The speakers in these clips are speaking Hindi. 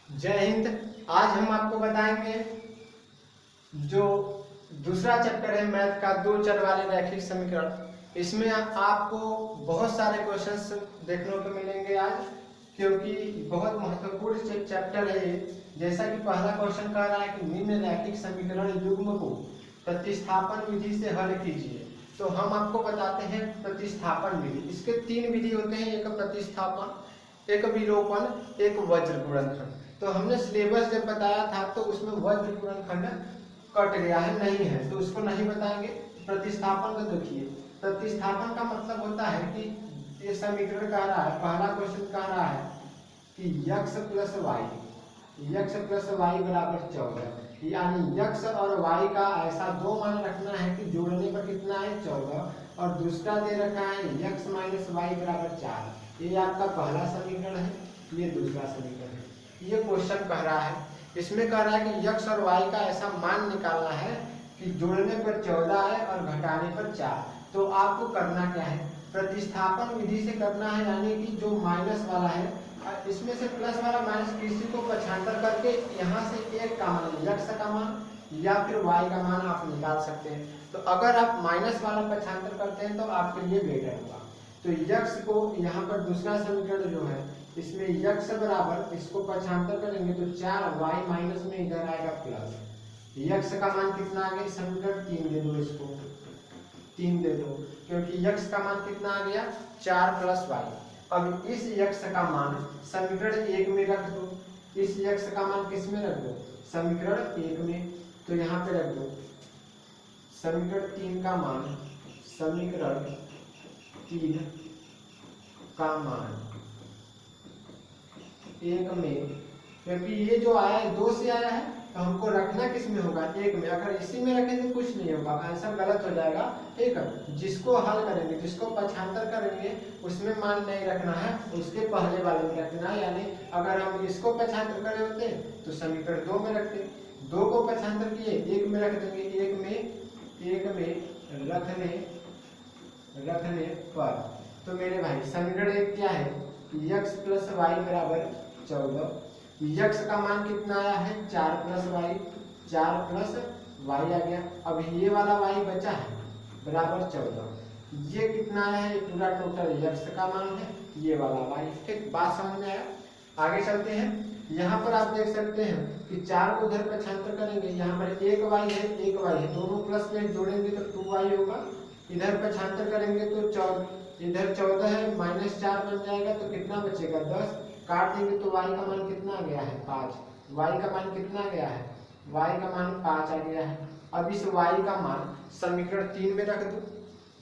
जय हिंद। आज हम आपको बताएंगे जो दूसरा चैप्टर है मैथ का, दो चर वाले रैखिक समीकरण। इसमें आपको बहुत सारे क्वेश्चंस देखने को मिलेंगे आज, क्योंकि बहुत महत्वपूर्ण चैप्टर है ये। जैसा कि पहला क्वेश्चन कह रहा है कि निम्न रैखिक समीकरण युग्म को प्रतिस्थापन विधि से हल कीजिए। तो हम आपको बताते हैं प्रतिस्थापन विधि। इसके तीन विधि होते हैं, एक प्रतिस्थापन, एक विलोपन, एक वज्र गुणनखंड। तो हमने सिलेबस जब बताया था तो उसमें वज्र गुणनखंड कट गया है, नहीं है, तो उसको नहीं बताएंगे। प्रतिस्थापन को देखिए, प्रतिस्थापन का मतलब होता है कि ये समीकरण कह रहा है, पहला क्वेश्चन कह रहा है कि x प्लस वाई बराबर 14, यानी x और y का ऐसा दो मान रखना है कि जोड़ने पर कितना है 14, और दूसरा दे रखा है x माइनस वाई बराबर 4। ये आपका पहला समीकरण है, ये दूसरा समीकरण है। ये क्वेश्चन कह रहा है, इसमें कह रहा है कि x और y का ऐसा मान निकालना है कि जोड़ने पर 14 है और घटाने पर 4। तो आपको करना क्या है, प्रतिस्थापन विधि से करना है, यानी कि जो माइनस वाला है इसमें से प्लस वाला माइनस किसी को पक्षांतर करके यहाँ से एक का मान, x का मान या फिर y का मान आप निकाल सकते हैं। तो अगर आप माइनस वाला पक्षांतर करते हैं तो आपके लिए बेटर होगा। तो x को यहाँ पर दूसरा समीकरण जो है इसमें x बराबर, इसको पक्षांतर करेंगे तो 4y माइनस में इधर आएगा प्लस। x का मान कितना आ गया, समीकरण 3 दे दो, इसको 3 दे दो, क्योंकि x का मान कितना आ गया 4 प्लस वाई। अब इस x का मान समीकरण 1 में रख दो, इस x का मान किस में रख दो, समीकरण 1 में। तो यहाँ पे रख दो समीकरण 3 का मान, समीकरण 3 का मान 1 में, क्योंकि ये जो आया है 2 से आया है तो हमको रखना किस में होगा, 1 में। अगर इसी में रखें तो कुछ नहीं होगा, आंसर गलत हो जाएगा। ठीक है, जिसको हल करेंगे, जिसको पक्षांतर करेंगे उसमें मान नहीं रखना है, उसके पहले वाले में रखना है। यानी अगर हम इसको पक्षांतर करे होते तो समीकरण 2 में रखते, 2 को पक्षांतर किए 1 में रख देंगे, 1 में रखने पर। तो मेरे भाई समीकरण 1 क्या है, x प्लस वाई बराबर 14। x का मान कितना आया है 4 प्लस वाई, 4 प्लस वाई आ गया। अब ये वाला y बचा है बराबर 14, ये कितना आया है, पूरा टोटल x का मान है, ये वाला y। ठीक, बात समझ में आया। आगे चलते हैं। यहाँ पर आप देख सकते हैं कि 4 को उधर पक्षांतर करेंगे, यहाँ पर एक y है, दोनों प्लस में जोड़ेंगे तो 2y होगा। इधर पक्षांतर करेंगे तो 14, इधर 14 है, माइनस 4 बन जाएगा, तो कितना बचेगा 10। काट देंगे तो y का मान कितना आ गया है 5, y का मान कितना आ गया है, y का मान 5 आ गया है। अब इस y का मान समीकरण 3 में रख दो,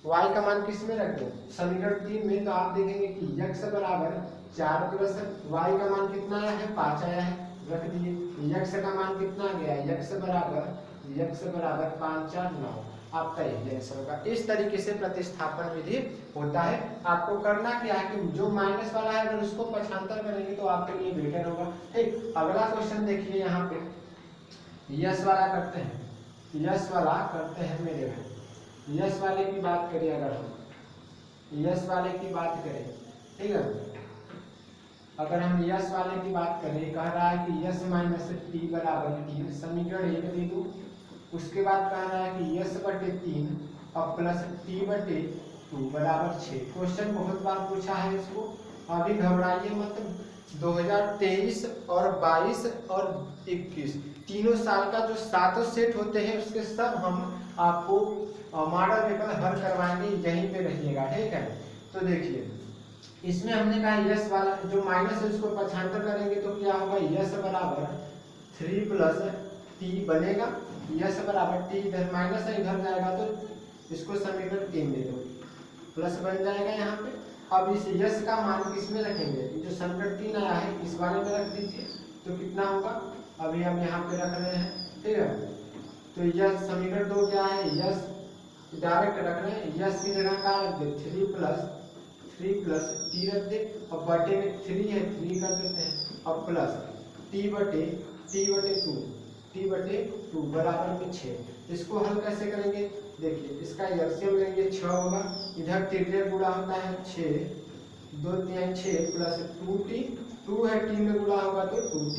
y का मान किस में रख दो, समीकरण 3 में। तो आप देखेंगे कि x बराबर 4 प्लस y का मान कितना आया है 5 आया है, रख दिए। x का मान कितना आ गया है, x बराबर 5 4 9, आपका यही आंसर होगा। इस तरीके से प्रतिस्थापन विधि होता है। आपको करना क्या है कि जो माइनस वाला है अगर उसको पक्षांतर करेंगे तो आपके लिए बेटर होगा। ठीक, अगला क्वेश्चन देखिए, यहाँ पे यस वाला करते हैं, मेरे भाई। यस वाले की बात करें, अगर हम यस वाले की बात करें, ठीक है, अगर हम यस वाले की बात करें, कह रहा है कि यस माइनस टी बराबर 3, समीकरण 1 दे दो। उसके बाद कह रहा है कि यस बटे 3 और प्लस टी बटे 2 बराबर 6। क्वेश्चन बहुत बार पूछा है इसको, अभी घबराइए मत। 2023 और 22 और 21 तीनों साल का जो 7 सेट होते हैं उसके सब हम आपको मॉडल पेपर हल करवाएंगे, यहीं पे रहिएगा। ठीक है, तो देखिए इसमें हमने कहा यस वाला जो माइनस है उसको पक्षांतर करेंगे तो क्या होगा, यस बराबर 3 प्लस टी बनेगा। यस बराबर टी, इधर माइनस है इधर जाएगा तो इसको समीकरण 3 दे दो, प्लस बन जाएगा यहाँ पे। अब इस यस का मान किस में रखेंगे, जो समीकरण 3 आया है इस वाले में रख दीजिए, तो कितना होगा, अभी हम यहाँ पे रख रहे हैं। ठीक है, तो यस समीकरण 2 क्या है, यस डायरेक्ट रख रहे हैं, यस की जगह का रख दे 3 प्लस टी रख दे, और बटे में 3 है 3 कर देते हैं, और प्लस टी बटे 2 बराबर में 6। इसको हल कैसे करेंगे, देखिए इसका एलसीएम लेंगे 6 होगा, इधर तिरले गुणा होता है 6, 2 3 6 प्लस 2t, 2 है टी में गुणा होगा तो 2t,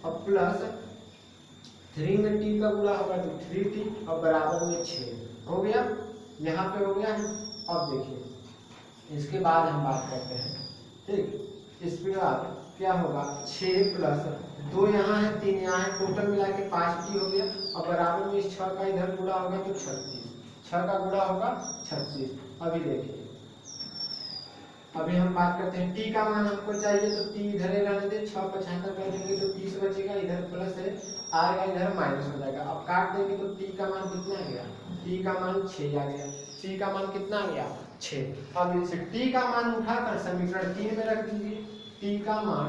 अब प्लस 3 में t का गुणा होगा तो 3t और बराबर में 6 हो गया, यहाँ पे हो गया है। अब देखिए इसके बाद हम बात करते हैं, ठीक। इसके बाद क्या होगा, 6 प्लस 2 यहाँ है 3 यहाँ है, टोटल मिला के 5t हो गया और बराबर में इस 6 का इधर गुणा होगा तो 36, 6 का गुणा होगा 36। अभी देखिए अभी हम बात करते हैं t का मान हमको चाहिए तो t इधर ही रहने दे, 6 75 कर देंगे तो 30 बचेगा, इधर प्लस है आएगा इधर माइनस हो जाएगा। अब काट देंगे तो t का मान कितना आ गया, t का मान 6 आ गया, t का मान कितना आ गया 6। अब इसे t का मान उठाकर समीकरण 3 में रख दीजिए, t का मान,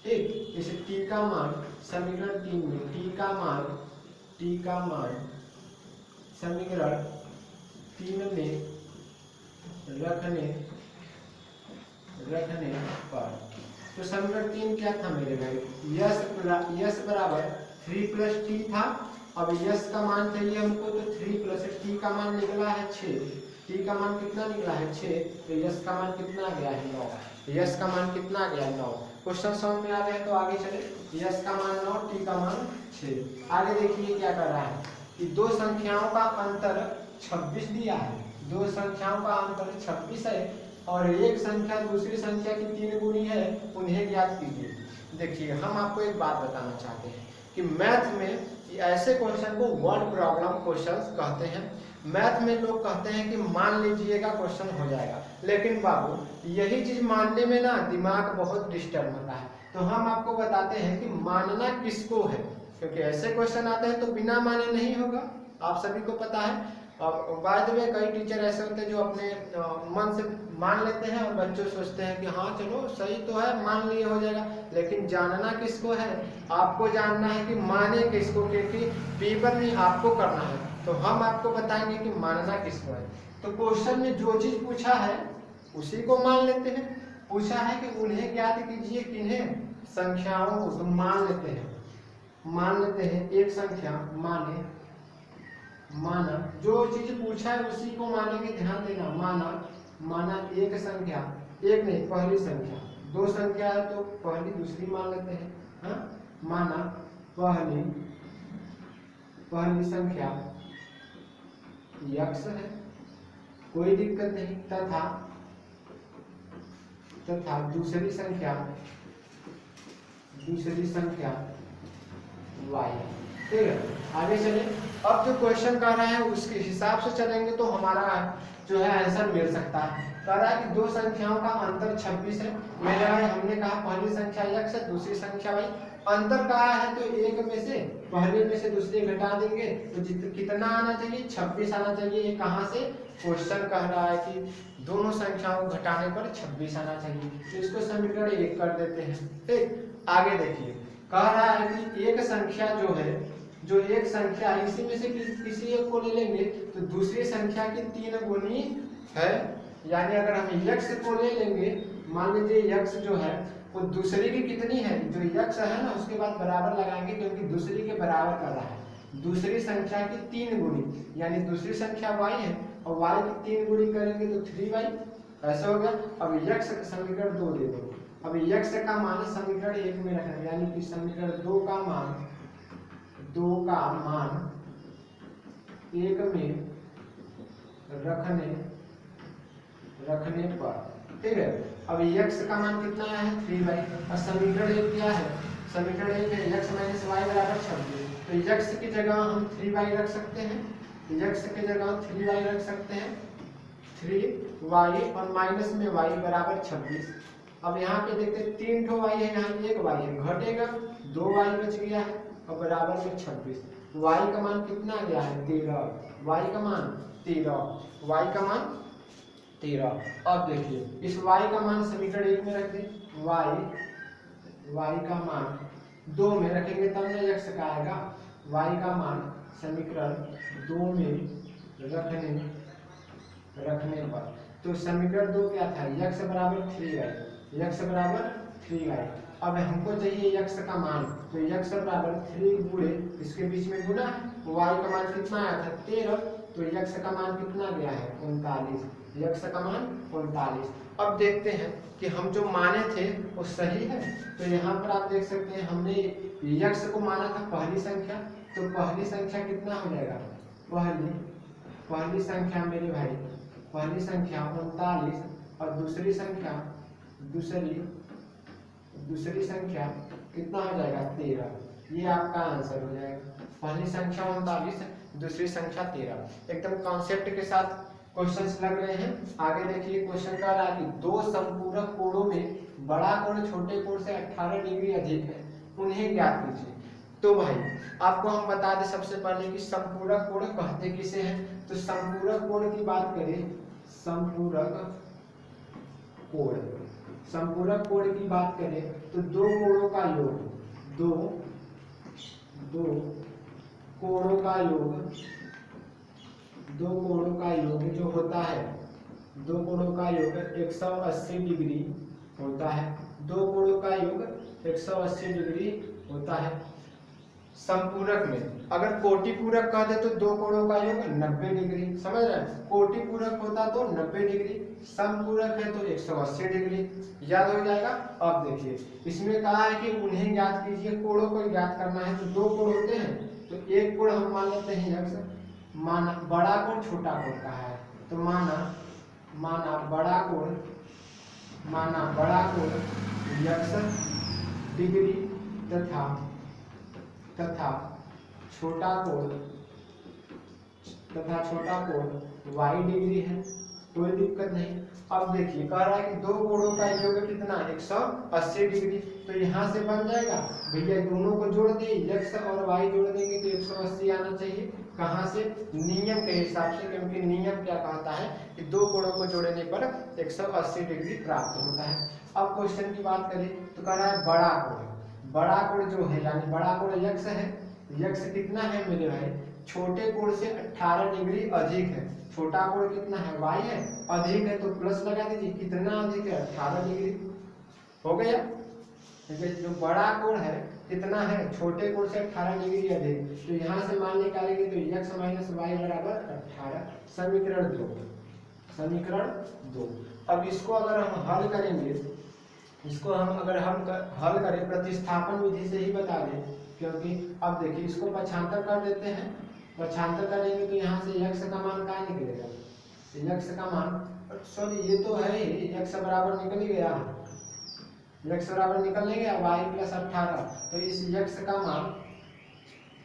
ठीक, इसे t का मान समीकरण 3 में t का मान समीकरण 3 में रखने पर तो समीकरण 3 क्या था मेरे भाई, यस बराबर 3 प्लस टी था। अब यस का मान चाहिए हमको तो 3 प्लस टी का मान निकला है 6, टी का मान कितना निकला है 6, तो यस का मान कितना आ गया है 9, यस का मान कितना आ गया 9। क्वेश्चन समझ में आ गया तो आगे चले, यस का मान 9, टी का मान 6। आगे देखिए क्या कर रहा है कि दो संख्याओं का अंतर 26 दिया है, दो संख्याओं का अंतर 26 है और एक संख्या दूसरी संख्या की 3 गुनी है, उन्हें ज्ञात कीजिए। देखिए हम आपको एक बात बताना चाहते हैं कि मैथ में ऐसे क्वेश्चन को वर्ड प्रॉब्लम क्वेश्चंस कहते हैं। मैथ में लोग कहते हैं कि मान लीजिएगा क्वेश्चन हो जाएगा, लेकिन बाबू यही चीज मानने में ना दिमाग बहुत डिस्टर्ब होता है। तो हम आपको बताते हैं कि मानना किसको है, क्योंकि ऐसे क्वेश्चन आते हैं तो बिना माने नहीं होगा, आप सभी को पता है। और बाद में कई टीचर ऐसे होते हैं जो अपने मन से मान लेते हैं और बच्चों सोचते हैं कि हाँ चलो सही तो है, मान लिए हो जाएगा, लेकिन जानना किसको है, आपको जानना है कि माने किसको, क्योंकि पेपर में आपको करना है। तो हम आपको बताएंगे कि मानना किसको है। तो क्वेश्चन में जो चीज पूछा है उसी को मान लेते हैं। पूछा है कि उन्हें ज्ञात कीजिए, किन्हें, संख्याओं को, तो मान लेते हैं एक संख्या माना जो चीज पूछा है उसी को मानेंगे, ध्यान देना। माना एक संख्या, एक नहीं पहली संख्या, दो संख्या है तो पहली दूसरी मान लेते हैं, हाँ? माना पहली संख्या x है, कोई दिक्कत नहीं, तथा दूसरी संख्या y, ठीक है। आगे चले, अब जो क्वेश्चन कर रहे हैं उसके हिसाब से चलेंगे तो हमारा जो है आंसर मिल सकता है। कह रहा है कि दो संख्याओं का अंतर 26 है, मेरे भाई हमने कहा पहली संख्या x है दूसरी संख्या y, अंतर कहा है तो एक में से पहले में से दूसरे घटा देंगे तो कितना आना चाहिए, 26 आना चाहिए। ये कहाँ से, क्वेश्चन कह रहा है कि दोनों संख्याओं को घटाने पर 26 आना चाहिए, तो इसको समीकरण 1 कर देते हैं, ठीक। आगे देखिए कह रहा है कि एक संख्या जो एक संख्या है इसी में से किसी एक को ले लेंगे तो दूसरी संख्या की 3 गुनी है, यानी अगर हम x को ले लेंगे, मान लीजिए x जो है वो दूसरी की कितनी है, जो x है ना उसके बाद बराबर लगाएंगे क्योंकि दूसरी के बराबर कर रहा है, दूसरी संख्या की 3 गुनी, यानी दूसरी संख्या y है और y की 3 गुनी करेंगे तो 3y, ऐसा हो गया। अब x का समीकरण 2 दे दो, अब x का मान समीकरण 1 में रखेंगे, यानी कि समीकरण 2 का मान 1 में रखने पर, ठीक है। अब x का मान कितना है 3y और समीकरण 1 क्या है, समीकरण 1 है x माइनस y बराबर 26, तो x की जगह हम 3y रख सकते हैं, x की जगह 3y रख सकते हैं, 3y और माइनस में y बराबर 26। अब यहाँ पे देखते हैं 3 ठो y है, यहाँ 1 y है, घटेगा 2y बच गया है और बराबर में 26। y का मान कितना गया है 13, y का मान 13। अब देखिए इस y का मान समीकरण 1 में रख दें, y का मान 2 में रखेंगे तब ना x का आएगा, y का मान समीकरण 2 में रखने पर, तो समीकरण 2 क्या था, x बराबर 3y। अब हमको चाहिए x का मान, तो x बराबर 3 गुणे इसके बीच में गुना, y का मान कितना आया था 13, तो यक्स का मान कितना गया है 39, यक्स का मान 39। अब देखते हैं कि हम जो माने थे वो सही है। तो यहाँ पर आप देख सकते हैं हमने यक्स को माना था पहली संख्या, तो पहली संख्या कितना हो जाएगा, पहली संख्या मेरे भाई, पहली संख्या 39 और दूसरी संख्या संख्या कितना हो जाएगा 13। ये आपका आंसर हो जाएगा, पहली संख्या 39, दूसरी संख्या 13। एकदम कॉन्सेप्ट के साथ क्वेश्चंस लग रहे हैं। आगे देखिए क्वेश्चन कह रहा है कि दो संपूरक कोणों में बड़ा कोण छोटे कोण से 18 डिग्री अधिक है, उन्हें ज्ञात कीजिए। तो भाई आपको हम बता दें सबसे पहले कि संपूरक कोण कहते किसे हैं। तो संपूरक कोण की बात करें, संपूरक कोण की बात करें तो दो कोणों का योग, दो कोणों का योग जो होता है, दो कोणों का योग 180 डिग्री होता है, दो कोणों का योग 180 डिग्री होता है। संपूरक में अगर कोटि पूरक कह दे तो दो कोणों का योग 90 डिग्री, समझ रहे हैं। कोटि पूरक होता तो 90 डिग्री, संपूरक है तो 180 डिग्री, याद हो जाएगा। अब देखिए इसमें कहा है कि उन्हें ज्ञात कीजिए, कोणों को ज्ञात करना है। तो दो कोण होते हैं, तो एक कोण हम मान लेते हैं यक्स, माना बड़ा कोण छोटा कोण कहा है, तो माना बड़ा कोण यक्स डिग्री तथा छोटा कोण वाई डिग्री है, कोई दिक्कत नहीं। अब देखिए कह रहा है कि दो कोणों का योग कितना 180 डिग्री, तो यहाँ से बन जाएगा भैया दोनों को जोड़ दे, यक्स और वाई जोड़ देंगे तो 180 आना चाहिए। कहाँ से, नियम के हिसाब से, क्योंकि नियम क्या कहता है कि दो कोणों को जोड़ने पर 180 डिग्री प्राप्त होता है। अब क्वेश्चन की बात करें तो कह रहा है बड़ा कोण जो है, यानी बड़ा कोण यक्स है, यक्स कितना है मेरे भाई, छोटे कोण से 18 डिग्री अधिक है। छोटा कोण कितना है, वाई है, अधिक है तो प्लस लगा दीजिए, कितना अधिक है 18 डिग्री हो गया। जो बड़ा कोण है कितना है, छोटे कोण से 18 डिग्री अधिक, तो यहाँ से मान निकालेंगे तो यक्स माइनस वाई बराबर 18, समीकरण 2। अब इसको अगर हम हल करेंगे, इसको हम अगर हम हल करें प्रतिस्थापन विधि से ही बता दें, क्योंकि अब देखिए इसको पक्षांतर कर देते हैं, पक्षांतर करेंगे तो यहाँ से यक्स का मान क्या निकलेगा, यक्स का मान, सॉरी ये तो है ही, यक्स बराबर निकल ही गया, यक्स बराबर निकलने गया वाई प्लस 18, तो इस यक्स का मान,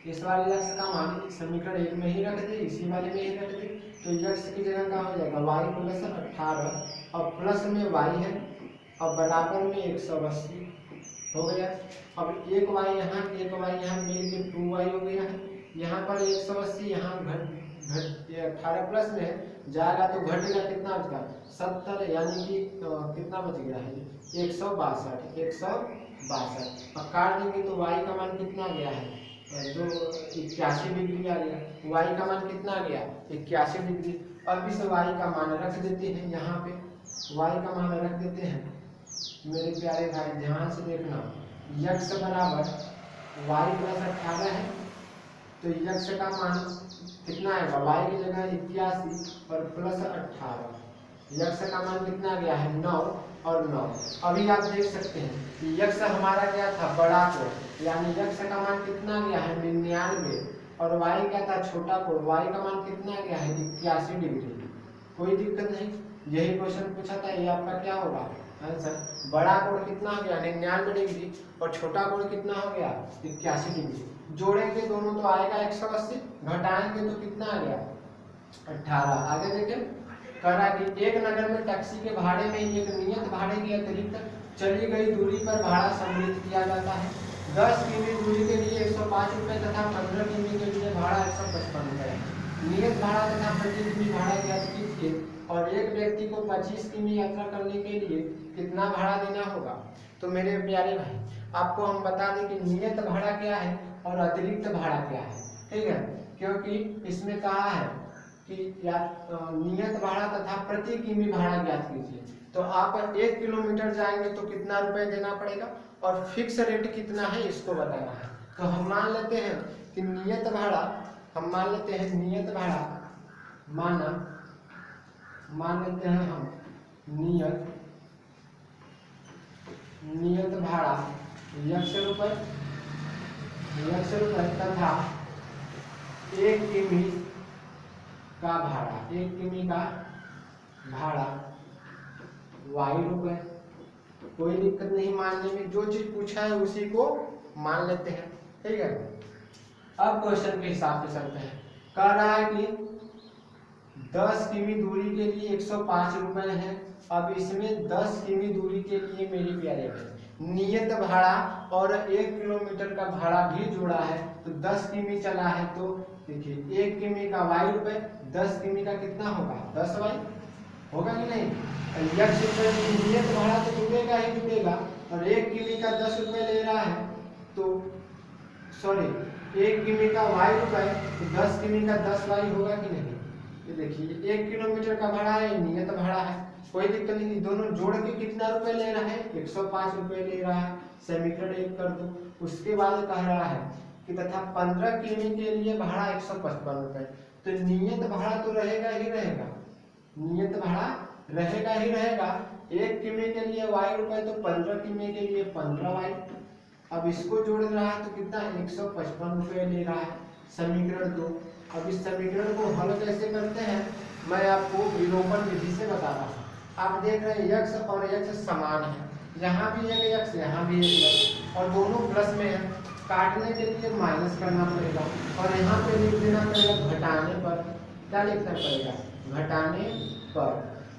इस वाले यक्स का मान समीकरण 1 में ही रख दे, इसी वाले में ही रख दे, तो यक्स की जगह क्या हो जाएगा वाई प्लस 18 और प्लस में वाई है और बराबर में 180 हो गया। अब एक वाई यहाँ मिल के 2y हो गया है, यहाँ पर 180, यहाँ घट 18 प्लस में जाएगा तो घटेगा कितना बचेगा 70, यानी कि कितना बच गया है 162। अब काट देंगे तो y का मान कितना गया है, जो 81 डिग्री आ गया, y का मान कितना आ गया 81 डिग्री। अब इस y का मान रख देते हैं, यहाँ पे y का मान रख देते हैं मेरे प्यारे भाई, ध्यान से देखना, यक्स बराबर y प्लस 18 है, तो यक्स का मान कितना आएगा, y की जगह 81 और प्लस 18, यक्स का मान कितना गया है 9 और 9। अभी आप देख सकते हैं कि यक्स हमारा क्या था बड़ा कोण, यानी यक्स का मान कितना गया है 99 और y क्या था छोटा कोण, y का मान कितना गया है 81 डिग्री, कोई दिक्कत नहीं। यही क्वेश्चन पूछा था, ये आपका क्या होगा आंसर, बड़ा कोण कितना हो गया 99 डिग्री और छोटा कोण कितना हो गया 81 डिग्री। जोड़ेंगे दोनों तो आएगा 180, घटाएंगे तो कितना आ गया 18। आगे देखें, कह रहा कि एक नगर में टैक्सी के भाड़े में एक नियत भाड़े के अतिरिक्त चली गई दूरी पर भाड़ा सम्मिलित किया जाता है। 10 किमी दूरी के लिए 105 रुपये तथा 15 किमी के लिए भाड़ा 155 रुपये। नियत भाड़ा तथा प्रति किमी भाड़ा ज्ञात कीजिए और एक व्यक्ति को 25 किमी यात्रा करने के लिए कितना भाड़ा देना होगा। तो मेरे प्यारे भाई आपको हम बता दें कि नियत भाड़ा क्या है और अतिरिक्त भाड़ा क्या है, ठीक है, क्योंकि इसमें कहा है कि नियत भाड़ा तथा प्रति किमी भाड़ा ज्ञात कीजिए। तो आप 1 किलोमीटर जाएंगे तो कितना रुपए देना पड़ेगा और फिक्स रेट कितना है इसको बताना है। तो हम मान लेते हैं कि नियत भाड़ा मान लेते हैं हम नियत भाड़ा x रुपए तथा 1 किमी का भाड़ा y रुपए। कोई दिक्कत नहीं मानने में, जो चीज पूछा है उसी को मान लेते हैं, ठीक है। अब क्वेश्चन के हिसाब से चलते हैं। कह रहा है कि 10 किमी दूरी के लिए 105 रुपए है। अब इसमें 10 किमी दूरी के लिए मेरे प्यारे भाई नियत भाड़ा और 1 किलोमीटर का भाड़ा भी जोड़ा है, तो 10 किमी चला है, तो देखिए 1 किमी का y रुपए, 10 किमी का कितना होगा 10y होगा कि नहीं। x रुपए नियत भाड़ा तो जुड़ेगा ही जुड़ेगा, और 1 किमी का 10 रुपए ले रहा है, तो सॉरी 1 किमी का y रुपए, तो 10 किमी का 10y होगा कि नहीं। ये देखिए 1 किलोमीटर का भाड़ा है, नियत भाड़ा है, कोई दिक्कत नहीं। दोनों जोड़ के कितना रुपए ले रहा है 105 रुपए ले रहा है। समीकरण 1 कर दो। उसके बाद कह रहा है कि तथा 15 किमी के लिए भाड़ा 155 रुपए, तो नियत भाड़ा तो रहेगा ही रहेगा, नियत भाड़ा रहेगा ही रहेगा। 1 किमी के लिए y रुपए, तो 15 किमी के लिए 15y। अब इसको जोड़ रहा है तो कितना 155 रुपए ले रहा है। समीकरण 2। अब इस समीकरण को हल कैसे करते हैं मैं आपको विलोपन विधि से बता रहा हूँ। आप देख रहे हैं x और x समान है, यहाँ भी एक x यहाँ भी एक x, और दोनों प्लस में है। काटने के लिए माइनस करना पड़ेगा, और यहाँ पे लिख देना पड़ेगा घटाने पर। क्या लिखना पड़ेगा घटाने पर।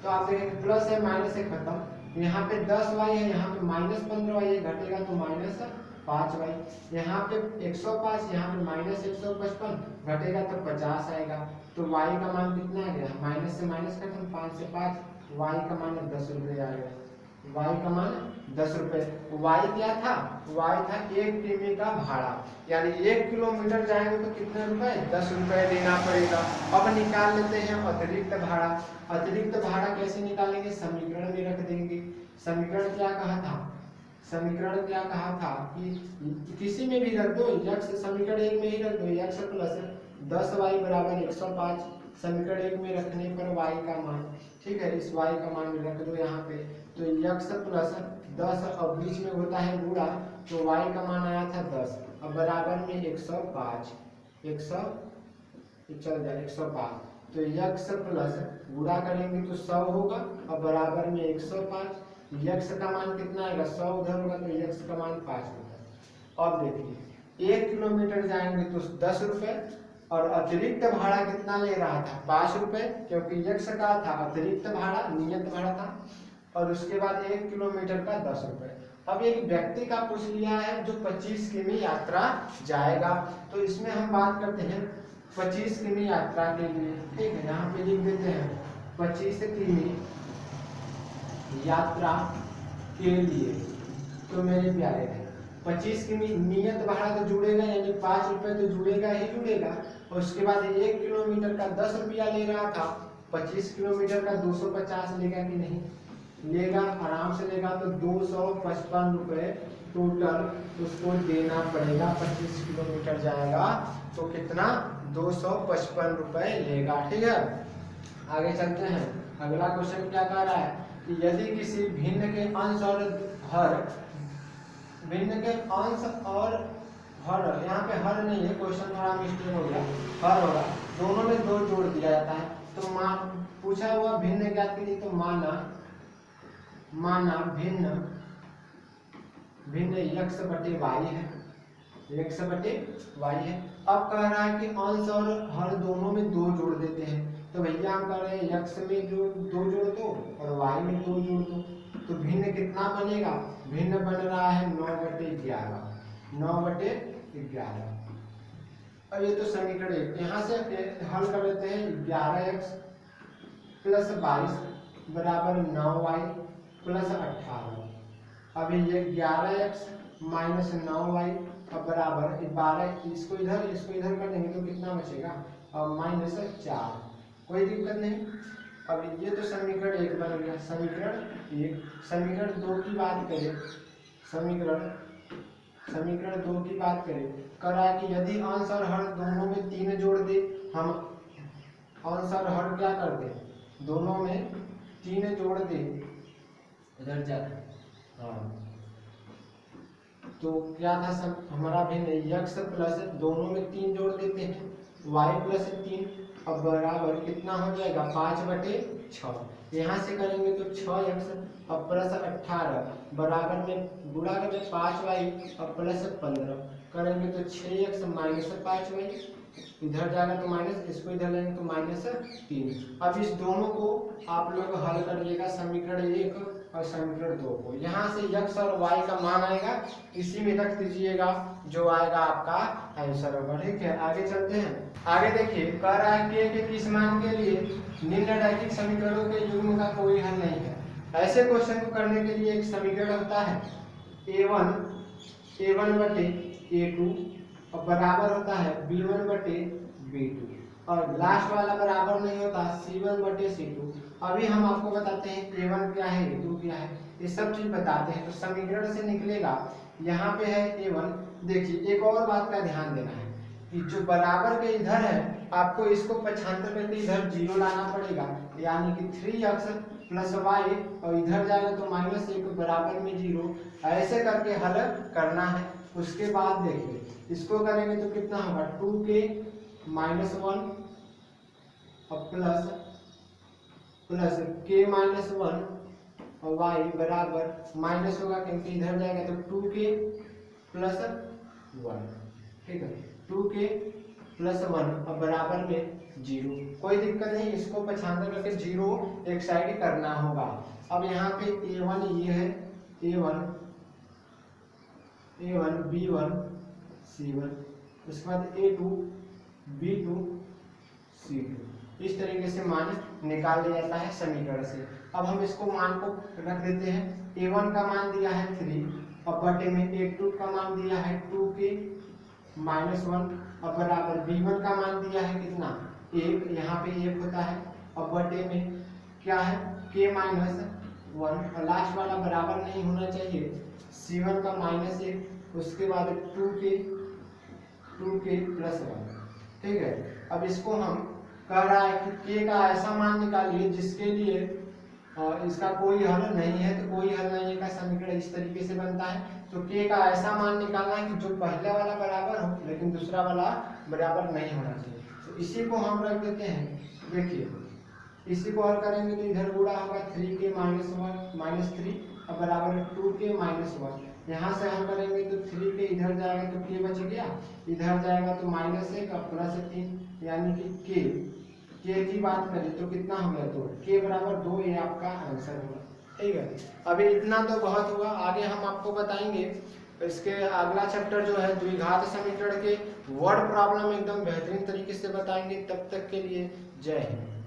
तो आप देखेंगे प्लस है माइनस है खत्म। यहाँ पे 10y है, यहाँ पे -15y है, घटेगा तो -5y। यहाँ पे 105, यहाँ पे -155, घटेगा तो 50 आएगा। तो y का मान कितना आ गया, माइनस से माइनस खत्म, 5 से 5, y का मान 10 रुपये आ गया। y का मान 10 रुपये। y क्या था, y था 1 किमी का भाड़ा, यानी 1 किलोमीटर जाएंगे तो कितने रुपए 10 रुपये देना पड़ेगा। अब निकाल लेते हैं अतिरिक्त भाड़ा। अतिरिक्त भाड़ा कैसे निकालेंगे, समीकरण में रख देंगे। समीकरण क्या कहा था, समीकरण क्या कहा था कि किसी में भी रख दो, x समीकरण 1 में ही रख दो, x प्लस 10y बराबर 105। समीकरण 1 में रखने पर y का मान, ठीक है, इस y का मान रख दो यहाँ पे। तो x प्लस 10 और बीच में होता है गुणा, तो y का मान आया था 10, अब बराबर में 105, 100 चल जाए 105। तो x प्लस गुणा करेंगे तो 100 होगा, और बराबर में 105। x का मान कितना आएगा 100 उधर होगा, तो x का मान 5 होगा। अब देखिए 1 किलोमीटर जाएंगे तो 10 रुपए, और अतिरिक्त भाड़ा कितना ले रहा था 5 रुपए, क्योंकि x का था अतिरिक्त भाड़ा, नियत भाड़ा था। और उसके बाद 1 किलोमीटर का 10 रुपए। अब एक व्यक्ति का पूछ लिया है जो 25 किमी यात्रा जाएगा, तो इसमें हम बात करते हैं 25 किमी यात्रा के लिए, ठीक है। यहाँ पे लिख देते हैं 25 किमी यात्रा के लिए। तो मेरे प्यारे हैं 25 किमी नियत भाड़ा तो जुड़ेगा, यानी 5 रुपए तो जुड़ेगा ही जुड़ेगा। और उसके बाद 1 किलोमीटर का 10 रुपया ले रहा था, 25 किलोमीटर का 250 लेगा कि नहीं लेगा, आराम से लेगा। तो 255 रुपए टोटल उसको देना पड़ेगा। 25 किलोमीटर जाएगा तो कितना 255 रुपए लेगा, ठीक है। आगे चलते हैं। अगला क्वेश्चन क्या कह रहा है कि यदि किसी भिन्न के अंश और हर, भिन्न के अंश और हर, यहाँ पे हर नहीं है, क्वेश्चन थोड़ा मिस्टेक हो गया, हर होगा, दोनों में 2 जोड़ दिया जाता है। तो पूछा हुआ भिन्न ज्ञात कीजिए, तो माना भिन्न x बटे y है, x बटे y है। अब कह रहा है कि अंश और हर दोनों में 2 जोड़ देते हैं, तो भैया हम कह रहे हैं x में जो 2 जोड़ दो और y में 2 जोड़ दो, तो भिन्न कितना बनेगा, भिन्न बन रहा है 9/11, 9/11। अब ये तो समीकरण 1, यहाँ से हल कर लेते हैं। 11x प्लस 22 बराबर 9y प्लस 18। अभी ये 11x माइनस 9y अब बराबर 12, इसको इधर कर देंगे तो कितना बचेगा, अब -4। कोई दिक्कत नहीं। अब ये तो समीकरण 1 बन गया। समीकरण 1, समीकरण 2 की बात करें, समीकरण 2 की बात करें, करा कि यदि अंश और हर दोनों में 3 जोड़ दे, हम आंसर हल क्या कर दे, दोनों में 3 जोड़ दे, इधर जा। हाँ तो क्या था सब हमारा भी नहीं, x प्लस दोनों में 3 जोड़ देते हैं, y प्लस 3 अब बराबर कितना हो जाएगा 5/6। यहाँ से करेंगे तो 6x अब प्लस 18 बराबर में गुणा करें 5y अब प्लस 15 करेंगे तो 6x माइनस 5y, इधर जाएगा तो माइनस, इसको इधर लेंगे तो -3। अब इस दोनों को आप लोग हल करिएगा, समीकरण 1 और समीकरण 2 को। यहाँ से x और y का मान आएगा, इसी में रख दीजिएगा, जो आएगा आपका आंसर होगा। ठीक है, आगे चलते हैं। आगे देखिए, कह रहा है k के किस मान के लिए निम्न रैखिक समीकरणों के युग्म का कोई हल नहीं है। ऐसे क्वेश्चन को करने के लिए एक समीकरण होता है a1 बटे a2 और बराबर होता है b1 बटे b2, और लास्ट वाला बराबर नहीं होता c1 बटे c2। अभी हम आपको बताते हैं a1 क्या है, a2 क्या है, ये सब चीज बताते हैं। तो समीकरण से निकलेगा, यहाँ पे है a1। देखिए एक और बात का ध्यान देना है कि जो बराबर के इधर है, आपको इसको पक्षांतर करके इधर 0 लाना पड़ेगा, यानी कि 3x प्लस y और इधर जाएगा तो -1 बराबर में 0, ऐसे करके हल करना है। उसके बाद देखिए इसको करेंगे तो कितना होगा 2k -1 और प्लस k -1 और y बराबर माइनस होगा, क्योंकि इधर जाएगा तो 2k प्लस 1। ठीक है, 2k प्लस 1 और बराबर में 0, कोई दिक्कत नहीं, इसको पक्षांतर करके 0 एक साइड करना होगा। अब यहाँ पे a1 ये है, a1 b1 c1, उसके बाद a2 b2 c2, इस तरीके से मान निकाल लिया जाता है समीकरण से। अब हम इसको मान को रख देते हैं, a1 का मान दिया है 3 और बटे में a2 का मान दिया है 2k -1 और बराबर b1 का मान दिया है कितना 1, यहाँ पे 1 होता है, और बटे में क्या है k -1 और लास्ट वाला बराबर नहीं होना चाहिए, c1 का -1, उसके बाद 2k प्लस 1। ठीक है, अब इसको हम कह रहा है कि k का ऐसा मान निकालिए जिसके लिए इसका कोई हल नहीं है, तो कोई हल नहीं का समीकरण इस तरीके से बनता है। तो k का ऐसा मान निकालना है कि जो पहले वाला बराबर हो लेकिन दूसरा वाला बराबर नहीं होना चाहिए। तो इसी को हम रख देते हैं। देखिए इसी को हल करेंगे तो इधर गुणा होगा 3k -3 और बराबर 2k -1। यहाँ से हल करेंगे तो 3k इधर जाएगा तो k बच गया, इधर जाएगा तो -1 और प्लस 3, यानी कि k की बात करें तो कितना हो गया 2, k बराबर 2, ये आपका आंसर होगा। ठीक है, अभी इतना तो बहुत हुआ, आगे हम आपको बताएंगे इसके अगला चैप्टर जो है द्विघात समीकरण के वर्ड प्रॉब्लम एकदम बेहतरीन तरीके से बताएंगे। तब तक के लिए जय हिंद।